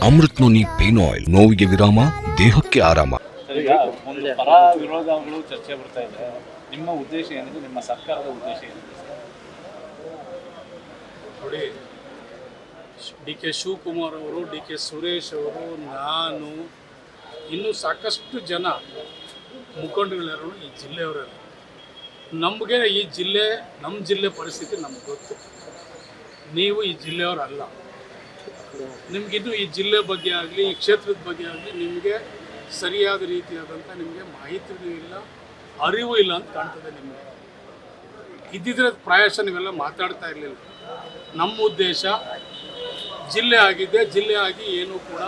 Amrit noni pain oil, ನೋವಿಗೆ ವಿರಾಮ, ದೇಹಕ್ಕೆ ಆರಾಮ. ಒಂದು ಪರ ವಿರೋಧಗಳು ಚರ್ಚೆ ಬರ್ತಾ ಇದೆ. ನಿಮ್ಮ ಉದ್ದೇಶ ಏನಿದೆ? ನಿಮ್ಮ ಸರ್ಕಾರದ ಉದ್ದೇಶ ಏನಿದೆ? ನೋಡಿ, ಡಿ ಕೆ ಶಿವಕುಮಾರ್ ಅವರು, ಡಿ ಕೆ ಸುರೇಶ್ ಅವರು, ನಾನು, ಇನ್ನೂ ಸಾಕಷ್ಟು ಜನ ಮುಖಂಡಗಳೆಲ್ಲರೂ ಈ ಜಿಲ್ಲೆಯವರೆಲ್ಲ. ನಮಗೆ ಈ ಜಿಲ್ಲೆ, ನಮ್ಮ ಜಿಲ್ಲೆ ಪರಿಸ್ಥಿತಿ ನಮ್ಗೆ ಗೊತ್ತು. ನೀವು ಈ ಜಿಲ್ಲೆಯವರಲ್ಲ. ನಿಮಗಿದು ಈ ಜಿಲ್ಲೆ ಬಗ್ಗೆ ಆಗಲಿ, ಈ ಕ್ಷೇತ್ರದ ಬಗ್ಗೆ ಆಗಲಿ ನಿಮಗೆ ಸರಿಯಾದ ರೀತಿಯಾದಂಥ ನಿಮಗೆ ಮಾಹಿತಿಯೂ ಇಲ್ಲ, ಅರಿವು ಇಲ್ಲ ಅಂತ ಕಾಣ್ತದೆ. ನಿಮಗೆ ಇದ್ದಿದ್ರೆ ಪ್ರಾಯಶಃ ನೀವೆಲ್ಲ ಮಾತಾಡ್ತಾ ಇರಲಿಲ್ಲ. ನಮ್ಮ ಉದ್ದೇಶ ಜಿಲ್ಲೆ ಆಗಿದೆ, ಜಿಲ್ಲೆ ಆಗಿ ಏನೂ ಕೂಡ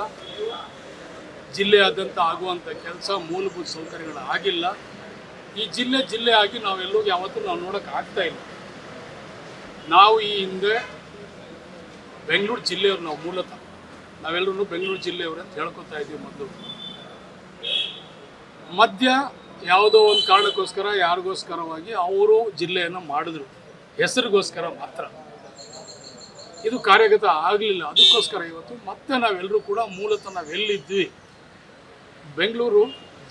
ಜಿಲ್ಲೆಯಾದಂಥ ಆಗುವಂಥ ಕೆಲಸ, ಮೂಲಭೂತ ಸೌಕರ್ಯಗಳು ಆಗಿಲ್ಲ. ಈ ಜಿಲ್ಲೆ ಆಗಿ ನಾವೆಲ್ಲೂ ಯಾವತ್ತೂ ನಾವು ನೋಡೋಕೆ ಆಗ್ತಾ ಇಲ್ಲ. ನಾವು ಈ ಹಿಂದೆ ಬೆಂಗಳೂರು ಜಿಲ್ಲೆಯವರು, ನಾವು ಮೂಲತಃ ನಾವೆಲ್ಲರೂ ಬೆಂಗಳೂರು ಜಿಲ್ಲೆಯವರು ಅಂತ ಹೇಳ್ಕೊತಾ ಇದ್ದೀವಿ. ಮಧ್ಯ ಯಾವುದೋ ಒಂದು ಕಾರಣಕ್ಕೋಸ್ಕರ ಯಾರಿಗೋಸ್ಕರವಾಗಿ ಅವರು ಜಿಲ್ಲೆಯನ್ನು ಮಾಡಿದ್ರು, ಹೆಸರಿಗೋಸ್ಕರ ಮಾತ್ರ. ಇದು ಕಾರ್ಯಗತ ಆಗಲಿಲ್ಲ. ಅದಕ್ಕೋಸ್ಕರ ಇವತ್ತು ಮತ್ತೆ ನಾವೆಲ್ಲರೂ ಕೂಡ ಮೂಲತಃ ನಾವೆಲ್ಲಿದ್ವಿ ಬೆಂಗಳೂರು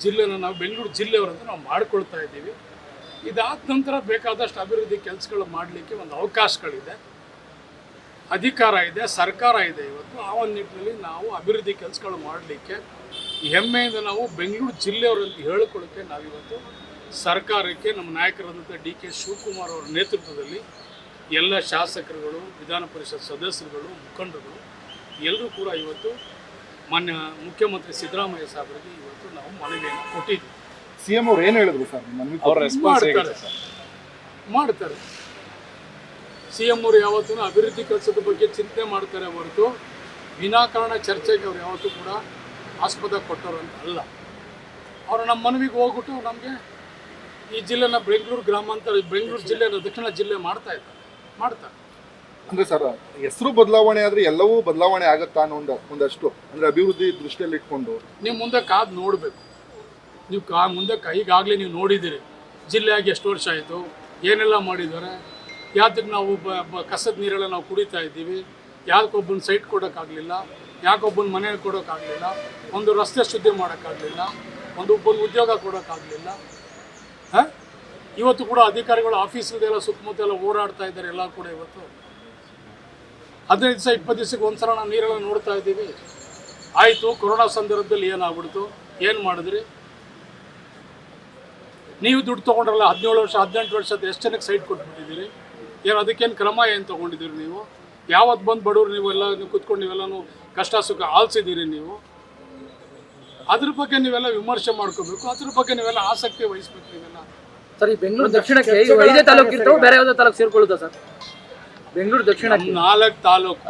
ಜಿಲ್ಲೆನ ನಾವು ಬೆಂಗಳೂರು ಜಿಲ್ಲೆಯವರಂತ ನಾವು ಮಾಡ್ಕೊಳ್ತಾ ಇದ್ದೀವಿ. ಇದಾದ ನಂತರ ಬೇಕಾದಷ್ಟು ಅಭಿವೃದ್ಧಿ ಕೆಲಸಗಳು ಮಾಡಲಿಕ್ಕೆ ಒಂದು ಅವಕಾಶಗಳಿದೆ, ಅಧಿಕಾರ ಇದೆ, ಸರ್ಕಾರ ಇದೆ. ಇವತ್ತು ಆ ಒಂದು ನಿಟ್ಟಿನಲ್ಲಿ ನಾವು ಅಭಿವೃದ್ಧಿ ಕೆಲಸಗಳು ಮಾಡಲಿಕ್ಕೆ ಹೆಮ್ಮೆಯಿಂದ ನಾವು ಬೆಂಗಳೂರು ಜಿಲ್ಲೆಯವರಂತ ಹೇಳಿಕೊಳ್ಳೋಕ್ಕೆ ನಾವಿವತ್ತು ಸರ್ಕಾರಕ್ಕೆ, ನಮ್ಮ ನಾಯಕರಾದಂಥ ಡಿ ಕೆ ಶಿವಕುಮಾರ್ ಅವರ ನೇತೃತ್ವದಲ್ಲಿ ಎಲ್ಲ ಶಾಸಕರುಗಳು, ವಿಧಾನ ಪರಿಷತ್ ಸದಸ್ಯರುಗಳು, ಮುಖಂಡರುಗಳು ಎಲ್ಲರೂ ಕೂಡ ಇವತ್ತು ಮಾನ್ಯ ಮುಖ್ಯಮಂತ್ರಿ ಸಿದ್ದರಾಮಯ್ಯ ಸಾಹೇಬರಿಗೆ ಇವತ್ತು ನಾವು ಮನವಿಯನ್ನು ಕೊಟ್ಟಿದ್ದೀವಿ. ಸಿಎಂ ಅವ್ರು ಏನು ಹೇಳಿದ್ರು ಸರ್? ಮಾಡ್ತಾರೆ. ಸಿ ಎಂ ಅವರು ಯಾವತ್ತೂ ಅಭಿವೃದ್ಧಿ ಕೆಲಸದ ಬಗ್ಗೆ ಚಿಂತನೆ ಮಾಡ್ತಾರೆ ಹೊರತು ವಿನಾಕಾರಣ ಚರ್ಚೆಗೆ ಅವ್ರು ಯಾವತ್ತೂ ಕೂಡ ಆಸ್ಪದ ಕೊಟ್ಟರು ಅಂತ ಅಲ್ಲ. ಅವರು ನಮ್ಮ ಮನವಿಗೆ ಹೋಗ್ಬಿಟ್ಟು ನಮಗೆ ಈ ಜಿಲ್ಲೆನ ಬೆಂಗಳೂರು ಗ್ರಾಮಾಂತರ, ಬೆಂಗಳೂರು ಜಿಲ್ಲೆನ ದಕ್ಷಿಣ ಜಿಲ್ಲೆ ಮಾಡ್ತಾರೆ. ಅಂದ್ರೆ ಸರ್, ಹೆಸರು ಬದಲಾವಣೆ ಆದ್ರೆ ಎಲ್ಲವೂ ಬದಲಾವಣೆ ಆಗುತ್ತಾ ಅನ್ನೋ ಒಂದಷ್ಟು ಅಂದ್ರೆ ಅಭಿವೃದ್ಧಿ ದೃಷ್ಟಿಯಲ್ಲಿ ಇಟ್ಕೊಂಡು ನೀವು ಮುಂದೆ ಕಾದು ನೋಡಬೇಕು. ನೀವು ಮುಂದೆ ಈಗಾಗಲೇ ನೀವು ನೋಡಿದ್ದೀರಿ ಜಿಲ್ಲೆಯಾಗಿ ಎಷ್ಟು ವರ್ಷ ಆಯಿತು, ಏನೆಲ್ಲ ಮಾಡಿದ್ದಾರೆ, ಯಾತಕ್ಕೆ ನಾವು ಕಸದ ನೀರೆಲ್ಲ ನಾವು ಕುಡಿತಾ ಇದ್ದೀವಿ, ಯಾಕೊಬ್ಬನ ಸೈಟ್ ಕೊಡೋಕ್ಕಾಗಲಿಲ್ಲ, ಯಾಕೊಬ್ಬನ ಮನೆ ಕೊಡೋಕ್ಕಾಗಲಿಲ್ಲ, ಒಂದು ರಸ್ತೆ ಶುದ್ಧಿ ಮಾಡೋಕ್ಕಾಗಲಿಲ್ಲ, ಒಬ್ಬನ ಉದ್ಯೋಗ ಕೊಡೋಕ್ಕಾಗಲಿಲ್ಲ. ಇವತ್ತು ಕೂಡ ಅಧಿಕಾರಿಗಳು ಆಫೀಸ್ಗಳದೆಲ್ಲ ಸುತ್ತಮುತ್ತ ಎಲ್ಲ ಓಡಾಡ್ತಾ ಇದ್ದಾರೆ. ಎಲ್ಲ ಕೂಡ ಇವತ್ತು 15 ದಿವಸ 20 ದಿವಸಕ್ಕೆ ಒಂದ್ಸಲ ನಾವು ನೀರೆಲ್ಲ ನೋಡ್ತಾ ಇದ್ದೀವಿ. ಆಯಿತು, ಕೊರೋನಾ ಸಂದರ್ಭದಲ್ಲಿ ಏನಾಗ್ಬಿಡ್ತು, ಏನು ಮಾಡಿದ್ರಿ ನೀವು? ದುಡ್ಡು ತೊಗೊಂಡ್ರಲ್ಲ, 17 ವರ್ಷ 18 ವರ್ಷದ ಎಷ್ಟು ಜನಕ್ಕೆ ಸೈಟ್ ಕೊಟ್ಬಿಟ್ಟಿದ್ದೀರಿ? ಏನು ಅದಕ್ಕೇನು ಕ್ರಮ ಏನು ತೊಗೊಂಡಿದ್ದೀರಿ ನೀವು? ಯಾವತ್ತು ಬಂದು ಬಡವರು ನೀವೆಲ್ಲ ನೀವು ಕೂತ್ಕೊಂಡು ನೀವೆಲ್ಲನೂ ಕಷ್ಟ ಸುಖ ಆಲಿಸಿದ್ದೀರಿ ನೀವು? ಅದ್ರ ಬಗ್ಗೆ ನೀವೆಲ್ಲ ವಿಮರ್ಶೆ ಮಾಡ್ಕೋಬೇಕು, ಅದ್ರ ಬಗ್ಗೆ ನೀವೆಲ್ಲ ಆಸಕ್ತಿ ವಹಿಸ್ಬೇಕು. ನೀವೆಲ್ಲ ಸರ್, ಈ ಬೆಂಗಳೂರು ದಕ್ಷಿಣಕ್ಕೆ ಐದೇ ತಾಲೂಕು ಇರ್ತಾವೆ, ಬೇರೆ ಯಾವುದೋ ತಾಲೂಕು ಸೇರ್ಕೊಳ್ಳುತ್ತಾ ಸರ್? ಬೆಂಗಳೂರು ದಕ್ಷಿಣ 4 ತಾಲೂಕು.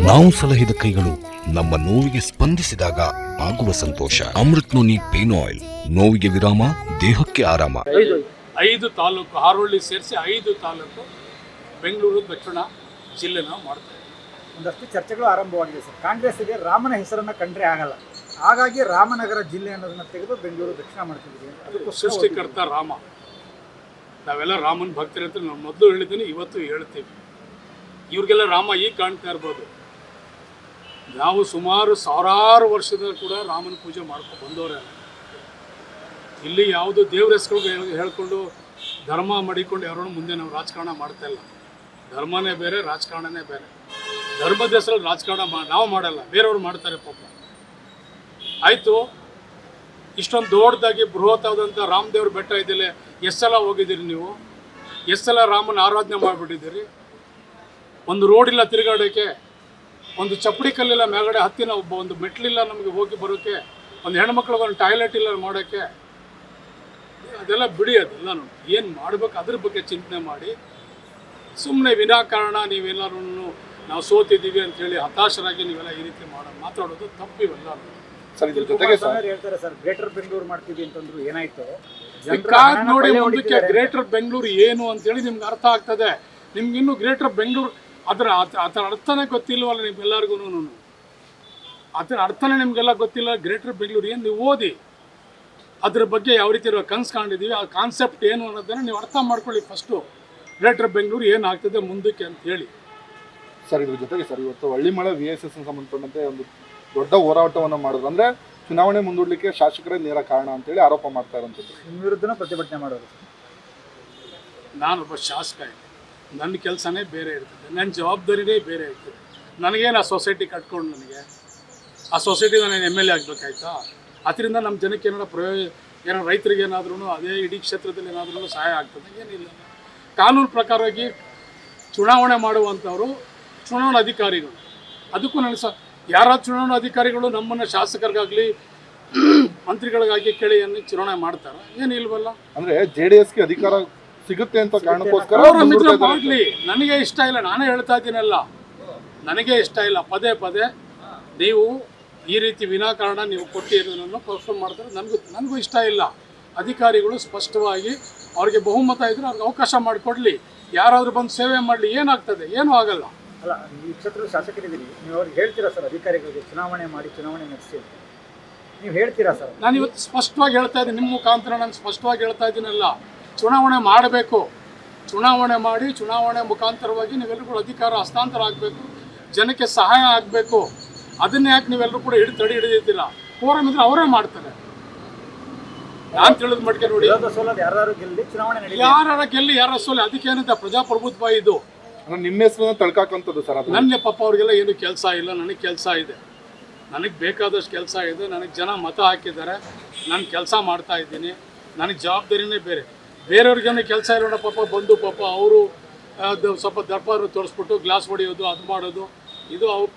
ನಾವು ಸಲಹಿದ ಕೈಗಳು ನಮ್ಮ ನೋವಿಗೆ ಸ್ಪಂದಿಸಿದಾಗ ಆಗುವ ಸಂತೋಷ. ಅಮೃತ್ ನೋನಿ ಪೇನ್ ಆಯಿಲ್, ನೋವಿಗೆ ವಿರಾಮ, ದೇಹಕ್ಕೆ ಆರಾಮ. 5 ತಾಲೂಕು, ಹಾರೋಳ್ಳಿ ಸೇರಿಸಿ 5 ತಾಲೂಕು ಬೆಂಗಳೂರು ದಕ್ಷಿಣ ಜಿಲ್ಲೆ ನಾವು ಮಾಡ್ತಾ ಇದ್ದೀವಿ. ಒಂದಷ್ಟು ಚರ್ಚೆಗಳು ಆರಂಭವಾಗಿದೆ ಸರ್. ಕಾಂಗ್ರೆಸ್ಸಿಗೆ ರಾಮನ ಹೆಸರನ್ನು ಕಂಡ್ರೆ ಆಗಲ್ಲ, ಹಾಗಾಗಿ ರಾಮನಗರ ಜಿಲ್ಲೆ ಅನ್ನೋದನ್ನ ತೆಗೆದು ಬೆಂಗಳೂರು ದಕ್ಷಿಣ ಮಾಡ್ತಿದ್ದೀವಿ. ಅದಕ್ಕೂ ಸೃಷ್ಟಿಕರ್ತ ರಾಮ, ನಾವೆಲ್ಲ ರಾಮನ ಭಕ್ತರು ಅಂತ ನಾವು ಮೊದಲು ಹೇಳಿದ್ದೀನಿ, ಇವತ್ತು ಹೇಳ್ತೀವಿ. ಇವ್ರಿಗೆಲ್ಲ ರಾಮ ಈಗ ಕಾಣ್ತಾ ಇರ್ಬೋದು. ನಾವು ಸುಮಾರು ಸಾವಿರಾರು ವರ್ಷದ ಕೂಡ ರಾಮನ ಪೂಜೆ ಮಾಡ್ಕೊಂಡು ಬಂದವರೇ. ಇಲ್ಲಿ ಯಾವುದು ದೇವ್ರ ಹೆಸರು ಹೇಳ್ಕೊಂಡು ಧರ್ಮ ಮಾಡಿಕೊಂಡು ಯಾರನ್ನು ಮುಂದೆ ನಾವು ರಾಜಕಾರಣ ಮಾಡ್ತಾ ಇಲ್ಲ. ಧರ್ಮನೇ ಬೇರೆ, ರಾಜಕಾರಣನೇ ಬೇರೆ. ಧರ್ಮದ ಹೆಸರಲ್ಲಿ ರಾಜಕಾರಣ ನಾವು ಮಾಡಲ್ಲ, ಬೇರೆಯವ್ರು ಮಾಡ್ತಾರೆ ಪಾಪ. ಆಯಿತು, ಇಷ್ಟೊಂದು ದೊಡ್ಡದಾಗಿ ಬೃಹತ್ತಾದಂಥ ರಾಮದೇವ್ರ ಬೆಟ್ಟ ಇದೆಯಲ್ಲ, ಎಷ್ಟು ಸಲ ಹೋಗಿದ್ದೀರಿ ನೀವು? ಎಷ್ಟು ಸಲ ರಾಮನ ಆರಾಧನೆ ಮಾಡಿಬಿಟ್ಟಿದ್ದೀರಿ? ಒಂದು ರೋಡಿಲ್ಲ ತಿರುಗಾಡೋಕ್ಕೆ, ಒಂದು ಚಪ್ಪಡಿ ಕಲ್ಲಿಲ್ಲ ಮೇಲ್ಗಡೆ ಹತ್ತಿನ ಒಂದು ಮೆಟ್ಲಿಲ್ಲ ನಮಗೆ ಹೋಗಿ ಬರೋಕ್ಕೆ, ಒಂದು ಹೆಣ್ಮಕ್ಳಿಗೆ ಒಂದು ಟಾಯ್ಲೆಟ್ ಇಲ್ಲ ಮಾಡೋಕ್ಕೆ. ಅದೆಲ್ಲ ಬಿಡಿ, ಅದೆಲ್ಲ ಏನು ಮಾಡಬೇಕು ಅದ್ರ ಬಗ್ಗೆ ಚಿಂತನೆ ಮಾಡಿ. ಸುಮ್ಮನೆ ವಿನಾಕಾರಣ ನೀವೆಲ್ಲರೂ ನಾವು ಸೋತಿದ್ದೀವಿ ಅಂಥೇಳಿ ಹತಾಶರಾಗಿ ನೀವೆಲ್ಲ ಈ ರೀತಿ ಮಾತಾಡೋದು ತಪ್ಪಿವೆಲ್ಲ. ಹೇಳ್ತಾರೆ ಸರ್, ಗ್ರೇಟರ್ ಬೆಂಗಳೂರು ಮಾಡ್ತೀವಿ ಅಂತಂದ್ರು, ಏನಾಯ್ತು ಕಾದ್ ನೋಡಿ ಮುಂದಕ್ಕೆ ಗ್ರೇಟರ್ ಬೆಂಗಳೂರು ಏನು ಅಂತೇಳಿ ನಿಮ್ಗೆ ಅರ್ಥ ಆಗ್ತದೆ. ನಿಮ್ಗಿನ್ನೂ ಗ್ರೇಟರ್ ಬೆಂಗಳೂರು ಅದರ ಅರ್ಥನೇ ಗೊತ್ತಿಲ್ವಲ್ಲ ನಿಮ್ಗೆಲ್ಲರಿಗೂ. ಅದರ ಅರ್ಥನೇ ನಿಮಗೆಲ್ಲ ಗೊತ್ತಿಲ್ಲ. ಗ್ರೇಟರ್ ಬೆಂಗಳೂರು ಏನು ನೀವು ಓದಿ, ಅದ್ರ ಬಗ್ಗೆ ಯಾವ ರೀತಿ ಕನಸು ಕಾಣಿದ್ದೀವಿ, ಆ ಕಾನ್ಸೆಪ್ಟ್ ಏನು ಅನ್ನೋದನ್ನು ನೀವು ಅರ್ಥ ಮಾಡ್ಕೊಳ್ಳಿ ಫಸ್ಟು. ಗ್ರೇಟರ್ ಬೆಂಗಳೂರು ಏನಾಗ್ತದೆ ಮುಂದಕ್ಕೆ ಅಂತ ಹೇಳಿ. ಸರ್ ಇದ್ರ ಜೊತೆಗೆ ಸರ್ ಇವತ್ತು ಹಳ್ಳಿಮಳೆ VSS ಸಂಬಂಧಪಟ್ಟಂತೆ ಒಂದು ದೊಡ್ಡ ಹೋರಾಟವನ್ನು ಮಾಡಿದ್ರು. ಅಂದರೆ ಚುನಾವಣೆ ಮುಂದೂಡಲಿಕ್ಕೆ ಶಾಸಕರೇ ನೇರ ಕಾರಣ ಅಂತೇಳಿ ಆರೋಪ ಮಾಡ್ತಾ ಇರೋಂಥದ್ದು. ನಿಮ್ಮ ವಿರುದ್ಧನೂ ಪ್ರತಿಭಟನೆ ಮಾಡೋರು. ನಾನೊಬ್ಬ ಶಾಸಕ ಇದ್ದೆ, ನನ್ನ ಕೆಲಸನೇ ಬೇರೆ ಇರ್ತದೆ, ನನ್ನ ಜವಾಬ್ದಾರಿನೇ ಬೇರೆ ಇರ್ತದೆ. ನನಗೇನು ಆ ಸೊಸೈಟಿ ಕಟ್ಕೊಂಡು ನನಗೆ ಆ ಸೊಸೈಟಿ ನಾನು MLA ಆಗಬೇಕಾಯ್ತಾ? ಅದರಿಂದ ನಮ್ಮ ಜನಕ್ಕೆ ಏನೋ ರೈತರಿಗೆ ಏನಾದ್ರೂ ಅದೇ ಇಡೀ ಕ್ಷೇತ್ರದಲ್ಲಿ ಏನಾದ್ರೂ ಸಹಾಯ ಆಗ್ತದೆ? ಏನಿಲ್ಲ. ಕಾನೂನು ಪ್ರಕಾರವಾಗಿ ಚುನಾವಣೆ ಮಾಡುವಂಥವರು ಚುನಾವಣಾ ಅಧಿಕಾರಿಗಳು. ಅದಕ್ಕೂ ನನಗೆ ಯಾರಾದ್ರು ಚುನಾವಣಾ ಅಧಿಕಾರಿಗಳು ನಮ್ಮನ್ನು ಶಾಸಕರಿಗಾಗಲಿ ಮಂತ್ರಿಗಳಿಗಾಗಿ ಕೇಳಿ ಚುನಾವಣೆ ಮಾಡ್ತಾರೆ? ಏನಿಲ್ವಲ್ಲ. ಅಂದರೆ JDSಗೆ ಅಧಿಕಾರ ಸಿಗುತ್ತೆ ಅಂತ ಕಾರಣಕ್ಕೋಸ್ಕರ ಮಾಡಲಿ. ನನಗೆ ಇಷ್ಟ ಇಲ್ಲ, ನಾನೇ ಹೇಳ್ತಾ ಇದ್ದೀನಲ್ಲ, ನನಗೆ ಇಷ್ಟ ಇಲ್ಲ. ಪದೇ ಪದೇ ನೀವು ಈ ರೀತಿ ವಿನಾಕಾರಣ ನೀವು ಕೊಟ್ಟಿರೋದನ್ನು ಪರ್ಫಾರ್ಮ್ ಮಾಡ್ತಾರೆ, ನನಗೂ ಇಷ್ಟ ಇಲ್ಲ. ಅಧಿಕಾರಿಗಳು ಸ್ಪಷ್ಟವಾಗಿ ಅವ್ರಿಗೆ ಬಹುಮತ ಇದ್ರೆ ಅವ್ರಿಗೆ ಅವಕಾಶ ಮಾಡಿಕೊಡ್ಲಿ, ಯಾರಾದರೂ ಬಂದು ಸೇವೆ ಮಾಡಲಿ. ಏನಾಗ್ತದೆ? ಏನೂ ಆಗಲ್ಲ. ಅಲ್ಲ, ಈ ಕ್ಷೇತ್ರದ ಶಾಸಕರಿದ್ದೀರಿ, ನೀವು ಅವ್ರಿಗೆ ಹೇಳ್ತೀರಾ ಸರ್ ಅಧಿಕಾರಿಗಳಿಗೆ ಚುನಾವಣೆ ಮಾಡಿ ಚುನಾವಣೆ ನಡೆಸಿ ನೀವು ಹೇಳ್ತೀರಾ ಸರ್? ನಾನು ಇವತ್ತು ಸ್ಪಷ್ಟವಾಗಿ ಹೇಳ್ತಾ ಇದ್ದೀನಿ, ನಿಮ್ಮ ಮುಖಾಂತರ ನಾನು ಸ್ಪಷ್ಟವಾಗಿ ಹೇಳ್ತಾ ಇದ್ದೀನಲ್ಲ, ಚುನಾವಣೆ ಮಾಡಬೇಕು. ಚುನಾವಣೆ ಮಾಡಿ ಚುನಾವಣೆ ಮುಖಾಂತರವಾಗಿ ನೀವೆಲ್ಲರೂ ಅಧಿಕಾರ ಹಸ್ತಾಂತರ ಆಗಬೇಕು, ಜನಕ್ಕೆ ಸಹಾಯ ಆಗಬೇಕು. ಅದನ್ನೇ ಯಾಕೆ ನೀವೆಲ್ಲರೂ ಕೂಡ ತಡೆ ಹಿಡಿದಿದ್ದೀರಾ? ಕೋರಂ ಇದ್ರೆ ಅವರೇ ಮಾಡ್ತಾರೆ. ನಾನು ತಿಳಿದ ಮಟ್ಟಿಗೆ ನೋಡಿ, ಯಾರು ಗೆಲ್ಲಿ ಚುನಾವಣೆ ನಡೆಯಲಿ, ಯಾರ ಗೆಲ್ಲಿ ಯಾರ ಸೋಲಿ, ಅದಕ್ಕೇನಂತ ಪ್ರಜಾಪ್ರಭುತ್ವ ಇದು. ನಿಮ್ಮ ಹೆಸರನ್ನ ತಳ್ಕಾಕಂಥದ್ದು ಸರ್. ಅದು ನನ್ನ ಪಾಪ ಅವ್ರಿಗೆಲ್ಲ ಏನು ಕೆಲಸ ಇಲ್ಲ, ನನಗೆ ಕೆಲಸ ಇದೆ, ನನಗೆ ಬೇಕಾದಷ್ಟು ಕೆಲಸ ಇದೆ. ನನಗೆ ಜನ ಮತ ಹಾಕಿದ್ದಾರೆ, ನಾನು ಕೆಲಸ ಮಾಡ್ತಾ ಇದ್ದೀನಿ, ನನಗೆ ಜವಾಬ್ದಾರಿನೇ ಬೇರೆ. ಬೇರೆಯವ್ರಿಗೇನು ಕೆಲಸ ಇಲ್ಲ ಪಾಪ, ಬಂದು ಪಾಪ ಅವರು ಸ್ವಲ್ಪ ದರ್ಪಾರು ತೋರಿಸ್ಬಿಟ್ಟು ಗ್ಲಾಸ್ ಹೊಡೆಯೋದು, ಅದು ಮಾಡೋದು, ಇದು ಅವ್ರು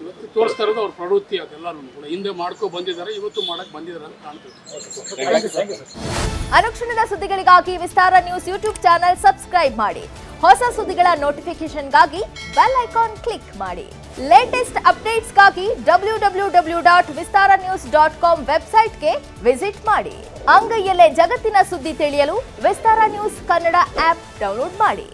ಇವತ್ತು ತೋರಿಸ್ತಾ ಇರೋದು ಅವ್ರ ಪ್ರವೃತ್ತಿ. ಅದೆಲ್ಲರೂ ಕೂಡ ಹಿಂದೆ ಮಾಡ್ಕೊ ಬಂದಿದ್ದಾರೆ, ಇವತ್ತು ಮಾಡಕ್ಕೆ ಬಂದಿದ್ದಾರೆ ಅಂತ ಕಾಣ್ತದೆ. ಅನುಕ್ಷಣದ ಸುದ್ದಿಗಳಿಗಾಗಿ ವಿಸ್ತಾರ ನ್ಯೂಸ್ ಯೂಟ್ಯೂಬ್ ಚಾನೆಲ್ ಸಬ್ಸ್ಕ್ರೈಬ್ ಮಾಡಿ. ಹೊಸ ಸುದ್ದಿಗಳ ನೋಟಿಫಿಕೇಶನ್ಗಾಗಿ ಬೆಲ್ ಐಕಾನ್ ಕ್ಲಿಕ್ ಮಾಡಿ. ಲೇಟೆಸ್ಟ್ ಅಪ್ಡೇಟ್ಸ್ಗಾಗಿ www.vistaranews.com ವೆಬ್ಸೈಟ್ಗೆ ವಿಸಿಟ್ ಮಾಡಿ. ಅಂಗೈಯಲ್ಲೇ ಜಗತ್ತಿನ ಸುದ್ದಿ ತಿಳಿಯಲು ವಿಸ್ತಾರ ನ್ಯೂಸ್ ಕನ್ನಡ ಆಪ್ ಡೌನ್ಲೋಡ್ ಮಾಡಿ.